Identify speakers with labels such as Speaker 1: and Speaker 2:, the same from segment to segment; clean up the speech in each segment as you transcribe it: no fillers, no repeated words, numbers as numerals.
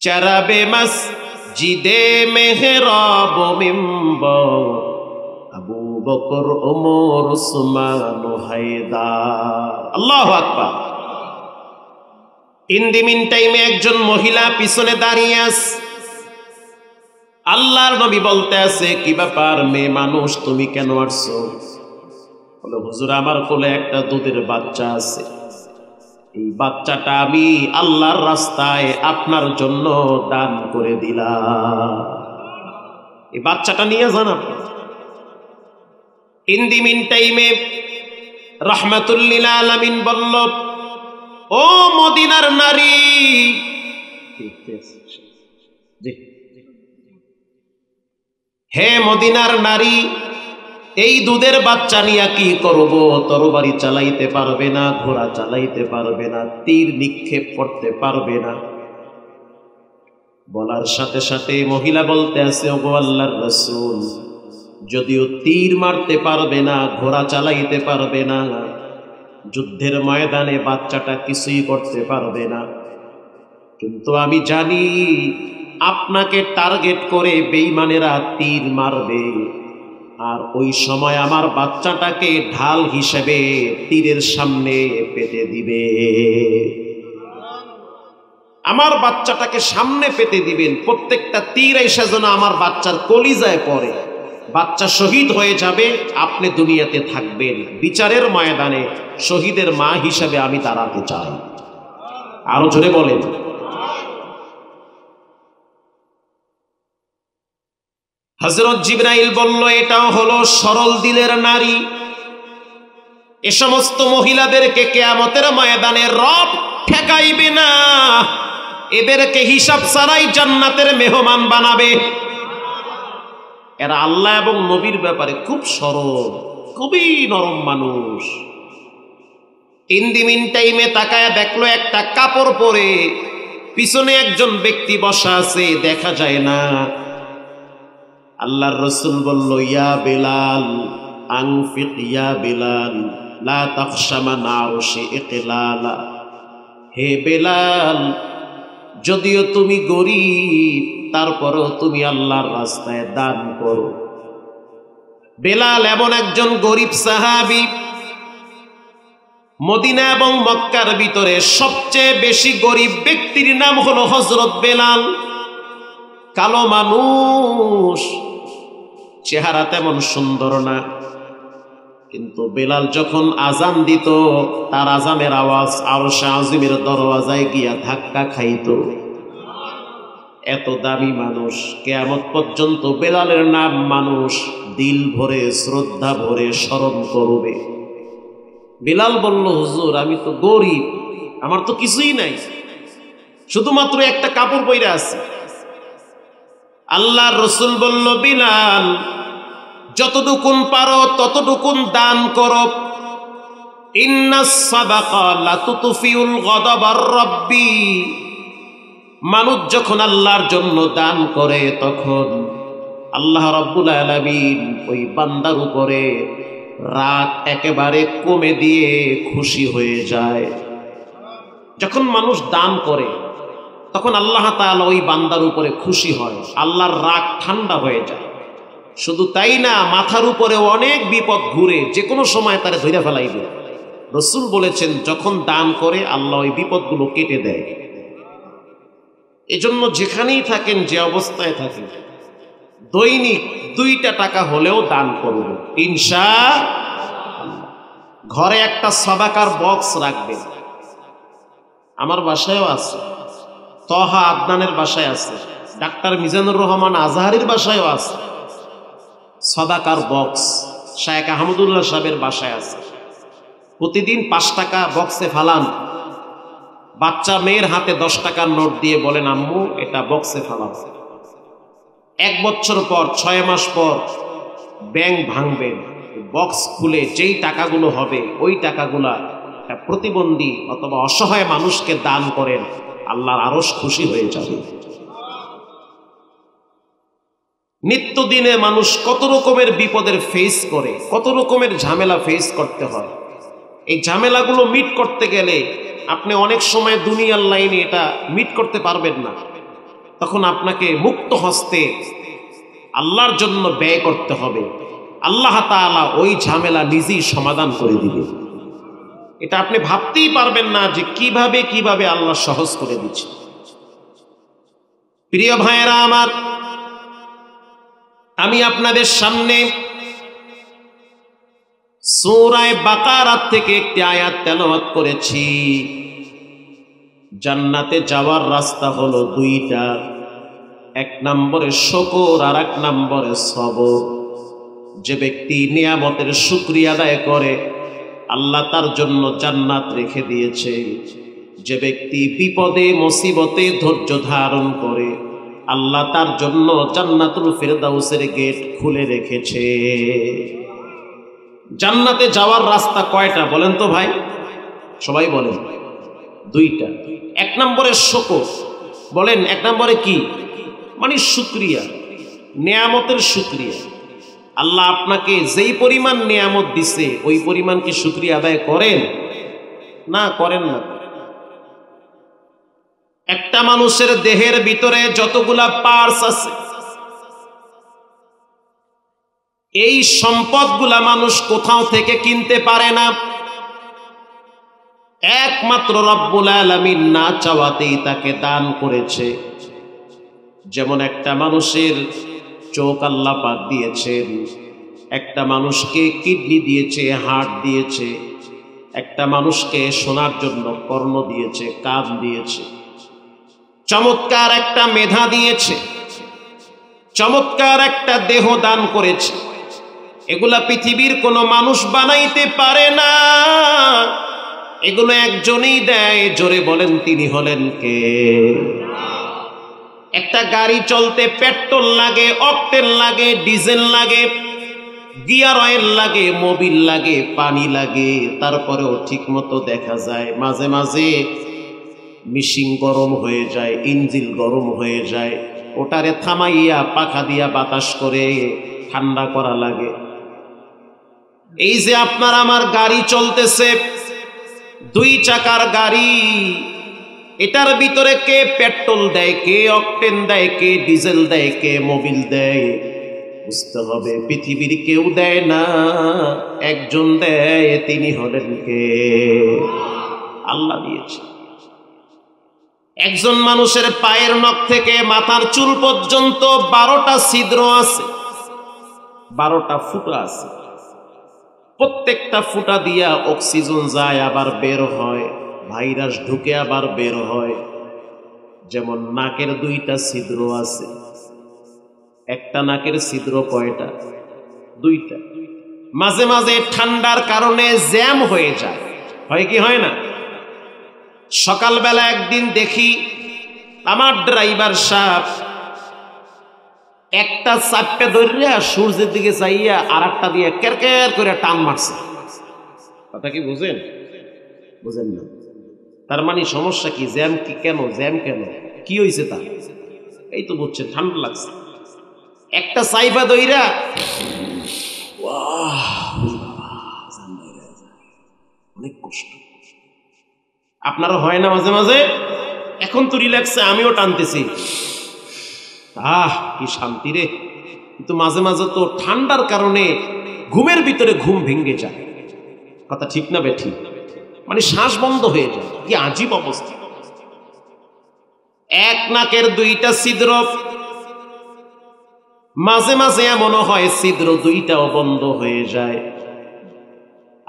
Speaker 1: চরাবে মসজিদে মেহরাব মিম্বর আবু বকর ওমর উসমান হায়দার। আল্লাহু আকবার। In the মিন টাইমে একজন মহিলা পিছনে দাঁড়িয়ে আছে। আল্লাহর নবী বলতে আছে, কি ব্যাপার মেয়ে মানুষ, তুমি কেন আসছো? বলে, হুজুর আমার কোলে একটা দুধের বাচ্চা আছে, এই বাচ্চাটা আমি আল্লাহর রাস্তায় আপনার জন্য দান করে দিলাম, এই বাচ্চাটা নিয়ে যান আপনি। ইন দি মিন টাইমে রাহমাতুল লিল আলামিন বলল, ও মদিনার নারী, হে মদিনার নারী, এই দুধের বাচ্চা নিয়ে কি করব? তরবারি চালাইতে পারবে না, ঘোড়া চালাইতে পারবে না, তীর নিক্ষেপ করতে পারবে না। বলার সাথে সাথে মহিলা বলতে আছে, ওগো আল্লাহর রাসূল, যদিও তীর মারতে পারবে না, ঘোড়া চালাইতে পারবে না, যুদ্ধের ময়দানে বাচ্চাটা কিছুই করতে পারবে না, কিন্তু আমি জানি আপনাকে টার্গেট করে বেঈমানেরা তীর মারবে, আর ওই সময় আমার বাচ্চাটাকে ঢাল হিসেবে তীরের সামনে পেতে দিবে। আমার বাচ্চাটাকে সামনে পেতে দিবেন, প্রত্যেকটা তীর এসে যেন আমার বাচ্চার কলিজায় পড়ে, বাচ্চা শহীদ হয়ে যাবে, আপনি দুনিয়াতে থাকবেন, বিচারের ময়দানে শহীদের মা হিসেবে আমি দাঁড়াতে চাই। আরো জোরে বলেন। হযরত জিবরাইল বলল, এটাও হলো সরল দিলের নারী। এ সমস্ত মহিলাদেরকে কিয়ামতের ময়দানে রব ঠেকাইবে না, এদেরকে হিসাব ছাড়াই জান্নাতের মেহমান বানাবে। এরা আল্লাহ এবং নবীর ব্যাপারে খুব সরল, খুবই নরম মানুষ। ইন দি মিন টাইমে তাকায়া দেখলো একটা কাপড় পরে পিছনে একজন ব্যক্তি বসা আছে, দেখা যায় না। আল্লাহর রাসূল বলল, ইয়া বেলাল আনফিক, ইয়া বেলাল লা তাখশামা নাউশি ইকলালা। হে বেলাল, যদিও তুমি গরীব, তারপরও তুমি আল্লাহর রাস্তায় দান করো। বেলাল এমন একজন গরীব সাহাবী, মদিনা এবং মক্কার ভিতরে সবচেয়ে বেশি গরীব ব্যক্তির নাম হলো হযরত বেলাল। কালো মানুষ, চেহারা তেমন সুন্দর না, কিন্তু বেলাল যখন আজান দিত, তার আজানের আওয়াজ আরশে আজিমের দরওয়াজায় গিয়া ধাক্কা খাইত। এত দামি মানুষ, কিয়ামত পর্যন্ত বেলালের নাম মানুষ দিল ভরে শ্রদ্ধা ভরে স্মরণ করবে। বেলাল বলল, হুজুর আমি তো গরিব, আমার তো কিছুই নাই, শুধুমাত্র একটা কাপড় পরে আছে। আল্লাহর রাসূল বলল, বেলাল যতটুকুন পারো ততটুকুন দান করো। ইন্নাস সাদাকা লাতুতফিউল গাদাবার রাব্বি। মানুষ যখন আল্লাহর জন্য দান করে, তখন আল্লাহ রাব্বুল আলামিন ওই বান্দার উপরে রাগ একেবারে কমে দিয়ে খুশি হয়ে যায়। যখন মানুষ দান করে, তখন আল্লাহ তাআলা ওই বান্দার উপরে খুশি হয়, আল্লাহর রাগ ঠান্ডা হয়ে যায়। শুধু তাই না, মাথার উপরে অনেক বিপদ ঘুরে যে কোনো সময় তারে ধরে ফেলাইবে। রাসূল বলেছেন, যখন দান করে আল্লাহ ওই বিপদগুলো কেটে দেয়। এজন্য যেখানেই থাকেন, যে অবস্থায় থাকেন, দৈনিক 2টা টাকা হলেও দান করব ইনশাআল্লাহ। ঘরে একটা সাদাকার বক্স রাখবেন। আমার বাসায়ও আছে, তহা আদনানের বাসায় আছে, ডাক্তার মিজানুর রহমান আজহারির বাসায়ও আছে সাদাকার বক্স, শায়েখ আহমদুল্লাহ সাহেবের বাসায় আছে। প্রতিদিন 5 টাকা বক্সে ফালান। বাচ্চা মেয়ের হাতে 10 টাকার নোট দিয়ে বলেন, আম্মু এটা বক্সে ফালান। 1 বছর পর, 6 মাস পর ব্যাংক ভাঙবেন, বক্স খুলে যেই টাকাগুলো হবে ওই টাকাগুলা প্রতিবন্ধী অথবা অসহায় মানুষকে দান করেন, আল্লাহর আরশ খুশি হয়ে যাবে। নিত্যদিনে মানুষ কত রকমের বিপদের ফেস করে, কত রকমের ঝামেলা ফেস করতে হয়। এই ঝামেলাগুলো মিট করতে গেলে আপনি অনেক সময় দুনিয়ার লাইনে এটা মিট করতে পারবেন না। তখন আপনাকে মুক্ত হস্তে আল্লাহর জন্য ব্যয় করতে হবে। আল্লাহ তাআলা ওই ঝামেলা নিজেই সমাধান করে দিবে। এটা আপনি ভাবতেই পারবেন না যে কিভাবে কিভাবে আল্লাহ সহজ করে দিচ্ছে। প্রিয় ভাইয়েরা আমার, আমি আপনাদের সামনে সূরা বাকারা থেকে একটি আয়াত তেলাওয়াত করেছি। জান্নাতে যাওয়ার রাস্তা হলো দুইটা, এক নম্বরে শুকর আর এক নম্বরে সবর। যে ব্যক্তি নিয়ামতের শুকরিয়া আদায় করে আল্লাহ তার জন্য জান্নাত রেখে দিয়েছে। যে ব্যক্তি বিপদে মুসিবতে ধৈর্য ধারণ করে আল্লাহ তার জন্য জান্নাতুল ফেরদাউসের গেট খুলে রেখেছে। জান্নাতে যাওয়ার রাস্তা কয়টা বলেন তো ভাই? সবাই বলেন দুইটা। এক নম্বরে শুকর, বলেন এক নম্বরে কি? মানে শুকরিয়া, নিয়ামতের শুকরিয়া। আল্লাহ আপনাকে যেই পরিমাণ নিয়ামত দিছে ওই পরিমাণ কি শুকরিয়া আদায় করেন? না, করেন না। একটা মানুষের দেহের ভিতরে যতগুলা পার্টস আছে, এই সম্পদগুলা মানুষ কোথাও থেকে কিনতে পারে না। একমাত্র রব্বুল আলামিন না চাওয়াতেই তাকে দান করেছে। যেমন একটা মানুষের চোখ আল্লাহ পাক দিয়েছেন, একটা মানুষকে কিডনি দিয়েছে, হার্ট দিয়েছে, একটা মানুষকে শোনার জন্য কর্ণ দিয়েছে, কান দিয়েছে, চমৎকার একটা মেধা দিয়েছে, চমৎকার একটা দেহ দান করেছে। এগুলা পৃথিবীর কোনো মানুষ বানাইতে পারে না, এগুলো একজনই দেয়। জোরে বলেন তিনি হলেন কে? একটা গাড়ি চলতে পেট্রোল লাগে, অকটেন লাগে, ডিজেল লাগে, গিয়ার অয়েল লাগে, মোবিল লাগে, পানি লাগে, তারপরেও ঠিক মতো দেখা যায় মাঝে মাঝে মেশিন গরম হয়ে যায়, ইঞ্জিন গরম হয়ে যায়, ওটারে থামাইয়া পাখা দিয়া বাতাস করে ঠান্ডা করা লাগে। এই যে আপনার আমার গাড়ি চলতেছে, দুই চাকার গাড়ি, এটার ভিতরে কে পেট্রোল দেয়, কে অকটেন দেয়, কে ডিজেল দেয়, কে মোবিল দেয়? বুঝতে হবে পৃথিবীর কেউ দেয় না, একজন দেয়, তিনি হলেন কে? আল্লাহ দিয়েছে। একজন মানুষের পায়ের নখ থেকে মাথার চুল পর্যন্ত 12টা ছিদ্র আছে, 12টা ফুটা আছে। প্রত্যেকটা ফুটা দিয়া অক্সিজেন যায় আবার বের হয়, ভাইরাস ঢুকে আবার বের হয়। যেমন নাকের 2টা ছিদ্র আছে, একটা নাকের ছিদ্র কয়টা? 2টা। মাঝে মাঝে ঠান্ডার কারণে জ্যাম হয়ে যায়, হয় কি হয় না? সকালবেলা একদিন দেখি আমার ড্রাইভার সাহেব একটা চাপটা ধরিয়া সূর্যের দিকে চাইয়া আর একটা দিয়ে কেরকের করে টান মারছে। কথা কি বুঝেন? বুঝেন না? তার মানে সমস্যা কি? জ্যাম কি? কেন জ্যাম? কেন কি হয়েছে তার? এই তো বুঝছেন, ঠান্ডা লাগছে। একটা চাইবা দইরা অনেক কষ্ট। আপনারও হয় না মাঝে মাঝে? এখন তো রিল্যাক্সে আমিও টানতেছি, কি শান্তি রে। কিন্তু মাঝে মাঝে তো ঠান্ডার কারণে ঘুমের ভিতরে ঘুম ভেঙে যায়। কথা ঠিক না বেঠিক? মানে শ্বাস বন্ধ হয়ে যায়, কি আজীব অবস্থা। এক নাকের 2টা ছিদ্র, মাঝে মাঝে এমনও হয় ছিদ্র 2টাও বন্ধ হয়ে যায়।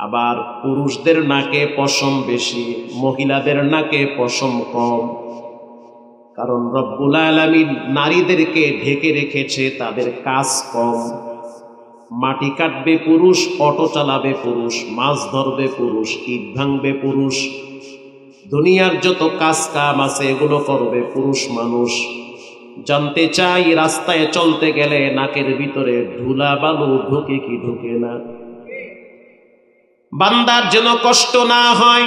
Speaker 1: আবার পুরুষদের নাকে পশম বেশি, মহিলাদের নাকে পশম কম। কারণ রব্বুল আলামিন নারীদেরকে ঢেকে রেখেছে, তাদের কাজ কম। মাটি কাটবে পুরুষ, অটো চালাবে পুরুষ, মাছ ধরবে পুরুষ, ইট ভাঙবে পুরুষ, দুনিয়ার যত কাজ কাম আছে এগুলো করবে পুরুষ মানুষ। জানতে চাই রাস্তায় চলতে গেলে নাকের ভিতরে ধুলা বালু ঢোকে কি ঢোকে না? বান্দার যেন কষ্ট না হয়,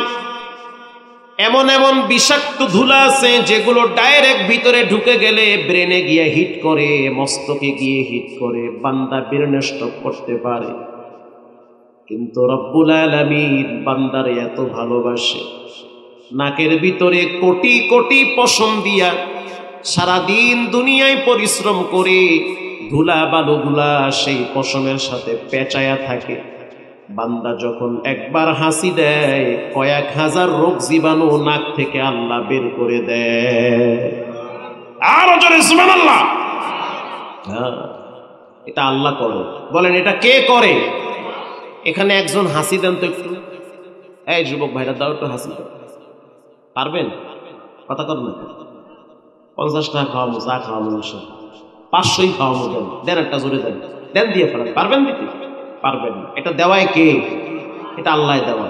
Speaker 1: এমন এমন বিষাক্ত ধুলা আছে যেগুলো ডাইরেক্ট ভিতরে ঢুকে গেলে ব্রেনে গিয়ে হিট করে, মস্তকে গিয়ে হিট করে, বান্দা ব্রেনে স্ট্রোক করতে পারে। কিন্তু রব্বুল আলামিন বান্দারে এত ভালোবাসে, নাকের ভিতরে কোটি কোটি পশম দিয়া সারাদিন দুনিয়ায় পরিশ্রম করে ধুলা বালুগুলা সেই পশমের সাথে পেঁচায়া থাকে। বান্দা যখন একবার হাসি দেয়, কয়েক হাজার রোগ জীবাণু নাক থেকে আল্লাহ বের করে দেয়। আরো জোরে সুবহানাল্লাহ। এটা আল্লাহ করে। বলেন এটা কে করে? এখানে একজন হাসি দেন তো একটু। এই যুবক ভাইরা দাও একটু হাসি দাও। পারবেন? কথা কর না। 50 টাকা খাওয়াবো, চা খাওয়াবো, 500ই খাওয়াবো, দেন একটা জোরে দেন, দেন দিয়ে ফেলেন। পারবেন দিতে? পারবেন না। এটা দেওয়ায় কে? এটা আল্লাহ দেওয়া।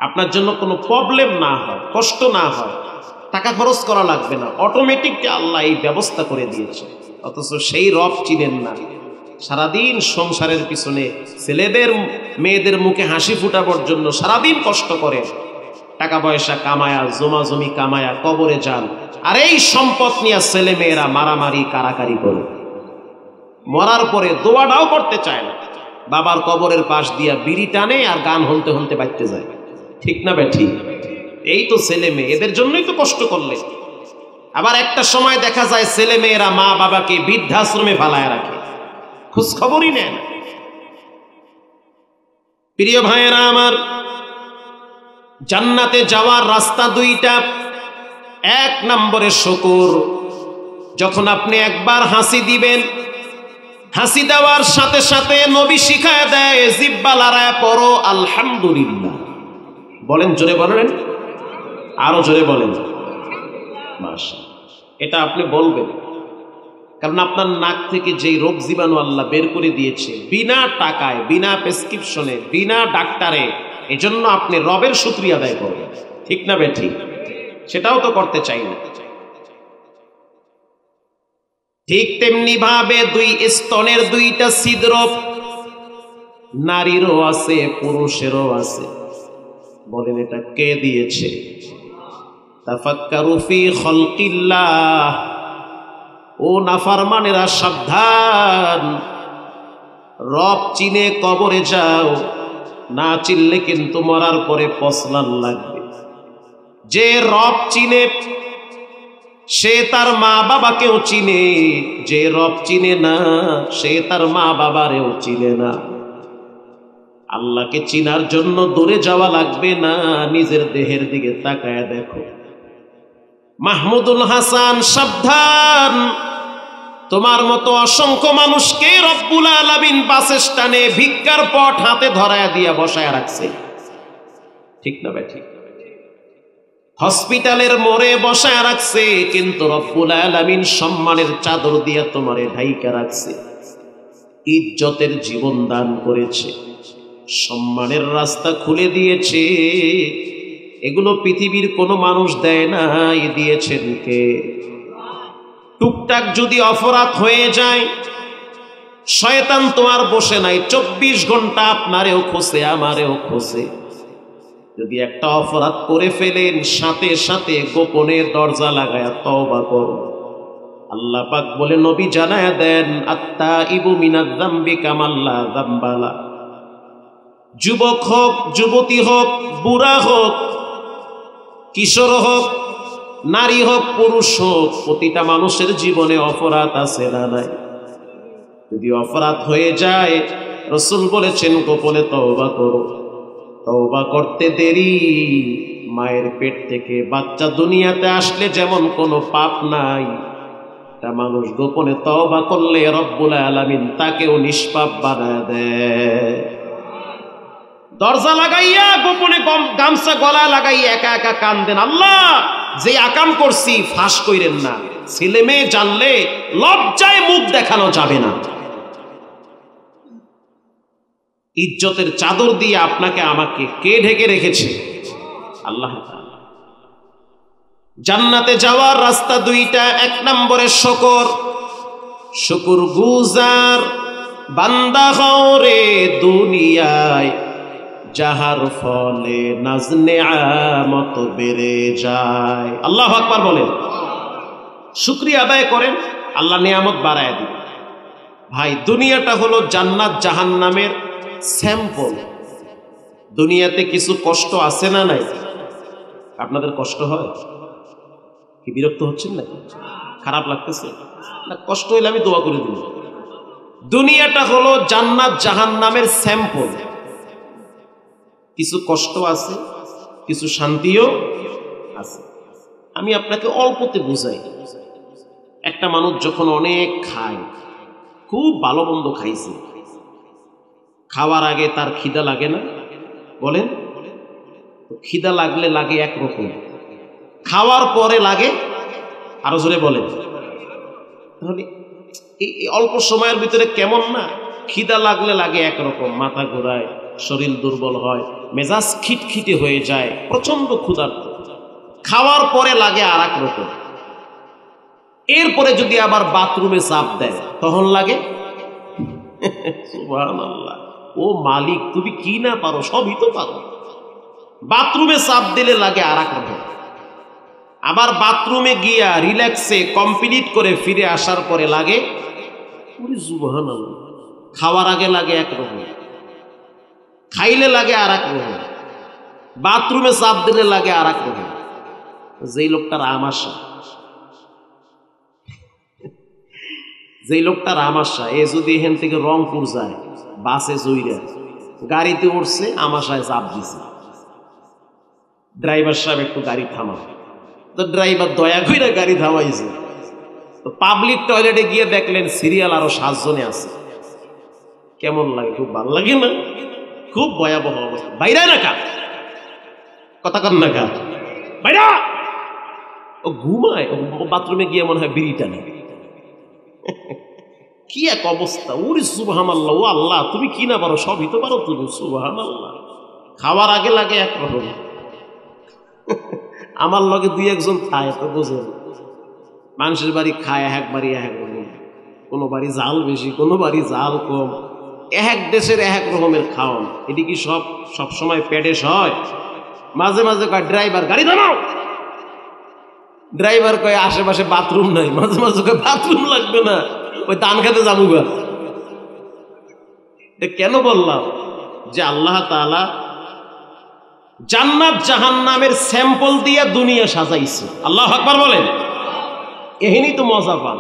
Speaker 1: আপনার জন্য কোনো প্রবলেম না হয়, কষ্ট না হয়, টাকা খরচ করা লাগবে না, অটোমেটিক আল্লাহ এই ব্যবস্থা করে দিয়েছে। অথচ সেই রব চিনেন না। সারাদিন সংসারের পিছনে ছেলেদের মেয়েদের মুখে হাসি ফুটাবার জন্য সারাদিন কষ্ট করে, টাকা পয়সা কামায়া, জমা জমি কামায়া কবরে যান। আর এই সম্পদ নিয়ে ছেলে মেয়েরা মারামারি কারাকারি করে, মরার পরে দোয়াটাও করতে চায় না। বাবার কবরের পাশ দিয়া বিড়ি টানে আর গান হনতে হনতে বাইতে যায়। ঠিক না বেঠি? এই তো ছেলে মেয়ে, এদের জন্যই তো কষ্ট করলে। আবার একটা সময় দেখা যায় ছেলে মেয়েরা মা বাবাকে বৃদ্ধাশ্রমে ফালায় রাখে, খোঁজ খবরই নেয় না। প্রিয় ভাইয়েরা আমার, জান্নাতে যাওয়ার রাস্তা দুইটা। 1 নম্বরে শুকর। যখন আপনি একবার হাসি দিবেন, হাসি দেওয়ার সাথে সাথে নবী শিখায় দেয় জিহ্বা লড়ায় পড়ো আলহামদুলিল্লাহ। বলেন জোরে, বলেন আরো জোরে বলেন মাশাআল্লাহ। এটা আপনি বলবেন, কারণ আপনার নাক থেকে যেই রোগ জীবাণু আল্লাহ বের করে দিয়েছে বিনা টাকায়, বিনা প্রেসক্রিপশনে, বিনা ডাক্তারে, এজন্য আপনি রবের শুকরিয়া আদায় করবেন। ঠিক না বেঠি? সেটাও তো করতে চাই না। ঠিক তেমনি ভাবে 2 স্তনের 2টা ছিদ্র, নারীরও আছে পুরুষেরও আছে। বলেন এটা কে দিয়েছে? তাফাক্কারু ফি খালকিল্লাহ। ও নাফরমানেরা সাবধান, রব চিনে কবরে যাও, না চিনলে কিন্তু মরার পরে পছলান লাগবে। যে রব চিনে সে তার মা বাবাকেও চিনে, যে রব চিনে না সে তার মা বাবারেও চিনে না। আল্লাহকে চিনার জন্য দূরে যাওয়া লাগবে না, নিজের দেহের দিকে তাকায় দেখো। মাহমুদুল হাসান সাবধান, তোমার মতো অসংখ্য মানুষকে রব্বুল আলামিন বাস স্ট্যান্ডে ভিক্ষার পট হাতে ধরায়া দিয়া বসায় রাখছে। ঠিক না ভাই? ঠিক। হসপিটালের মোড়ে বসায় রাখছে, কিন্তু রব্বুল আলামিন সম্মানের চাদর দিয়া তোমারে ঢাইকা রাখছে। ইজ্জতের জীবন দান করেছে, সম্মানের রাস্তা খুলে দিয়েছে। এগুলো পৃথিবীর কোনো মানুষ দেয় না, দিয়েছেন কে? টুকটাক যদি অপরাধ হয়ে যায়, শয়তান তো আর বসে নাই, 24 ঘন্টা আপনারেও খোঁজে আমারেও খোঁজে। যদি একটা অপরাধ করে ফেলেন, সাথে সাথে গোপনে দরজা লাগায়া তওবা করো। আল্লাহ পাক বলে নবী জানায়া দেন, আত্তাইবু মিনাজ যামবি কামাল্লা যামবালা। যুবক হোক, যুবতী হোক, বুড়া হোক, কিশোর হোক, নারী হোক, পুরুষ হোক, প্রতিটা মানুষের জীবনে অপরাধ আছে না নাই? যদি অপরাধ হয়ে যায়, রাসূল বলেছেন গোপনে তওবা করো। তওবা করতে দেরি, মায়ের পেট থেকে বাচ্চা দুনিয়াতে আসলে যেমন কোনো পাপ নাই, তা মানুষ গোপনে তওবা করলে রব্বুল আলামিন তাকেও নিষ্পাপ বানায় দেয়। দরজা লাগাইয়া গোপনে গামছা গলায় লাগাইয়া একা একা কান্দেন, আল্লাহ যে আকাম করছি ফাঁস কইরেন না। ছেলে মেয়ে জানলে লজ্জায় মুখ দেখানো যাবে না। ইজ্জতের চাদর দিয়ে আপনাকে আমাকে কে ঢেকে রেখেছে? আল্লাহ তাআলা। জান্নাতে যাওয়ার রাস্তা দুইটা। 1 নম্বরে শুকর। শুকর গুজার বান্দা হও রে দুনিয়ায়, যাহার ফলে নাজ নেয়ামত বেড়ে যায়। আল্লাহু আকবার বলেন। শুকরিয়া আদায় করেন, আল্লাহ নেয়ামত বাড়ায় দিন। ভাই দুনিয়াটা হলো জান্নাত জাহান্নামের স্যাম্পল। দুনিয়াতে কিছু কষ্ট আছে না নাই? আপনাদের কষ্ট হয়? কি বিরক্ত হচ্ছেন না? খারাপ লাগতেছে না? কষ্ট হইলে আমি দোয়া করে দিব। দুনিয়াটা হলো জান্নাত জাহান্নামের স্যাম্পল। কিছু কষ্ট আছে, কিছু শান্তিও আছে। আমি আপনাকে অল্পতে বুঝাই। একটা মানুষ যখন অনেক খায়, খুব ভালো মন্দ খাইছে, খাওয়ার আগে তার খিদা লাগে না? বলেন, খিদা লাগলে লাগে একরকম, খাওয়ার পরে লাগে আরো জোরে বলেন। তাহলে এই অল্প সময়ের ভিতরে কেমন না? খিদা লাগলে লাগে একরকম, মাথা ঘোরায়, শরীর দুর্বল হয়, মেজাজ খিটখিটে হয়ে যায়, প্রচন্ড ক্ষুধার্ত। খাওয়ার পরে লাগে আর এক রকম। এরপরে যদি আবার বাথরুমে চাপ দেয় তখন লাগে সুবহানাল্লাহ, ও মালিক তুমি কি না পারো, সবই তো পারো। বাথরুমে চাপ দিলে লাগে আর এক রকম। আবার বাথরুমে গিয়া রিল্যাক্সে কমপ্লিট করে ফিরে আসার পরে লাগে সুবহানাল্লাহ। খাওয়ার আগে লাগে একরকম, খাইলে লাগে আর এক রকম, বাথরুমে চাপ দিলে লাগে আর এক রকম। যেই লোকটার আমাশা, যেই লোকটার আমাশা, এ যদি এখান থেকে রংপুর যায় বাসে জইরা, গাড়িতে উঠছে, আমাশায় চাপ দিছে, ড্রাইভার সাহেব একটু গাড়ি থামা, তো ড্রাইভার দয়া করে গাড়ি থামাইছে। তো পাবলিক টয়লেটে গিয়ে দেখলেন সিরিয়াল আরো 7 জনে আছে। কেমন লাগে? খুব ভালো লাগে না? খুব ভয়াবহ অবস্থা। বাইরে না কা কথা কন না কা বাইরা, ও ঘুমায়, ও বাথরুমে গিয়ে মনে হয় বিড়িটা নেই। কি এক অবস্থা! ওরে সুবহানাল্লাহ, ও আল্লাহ তুমি কি না পারো, সবই তো পারো তুমি, সুবহানাল্লাহ। খাওয়ার আগে লাগে একরকম, আমার লগে 2-1 খায় তো বোঝেন। মানুষের বাড়ি খায় একবারই এক রকম, কোনো বাড়ি জাল বেশি, কোনো বাড়ি জাল কম, এক দেশের এক রকমের খাওয়ান। এটি কি সব সময় পেটে হয়? মাঝে মাঝে কয় ড্রাইভার গাড়ি থামাও, ড্রাইভার কয় আশেপাশে বাথরুম নাই, মাঝে মাঝে কয় বাথরুম লাগবে না, ওই দান খেতে যাবো গা। কেন বললাম? যে আল্লাহ তাআলা জান্নাত জাহান্নামের স্যাম্পল দিয়ে দুনিয়া সাজাইছে। আল্লাহু আকবার বলেন। এহেনি তো মজা পান।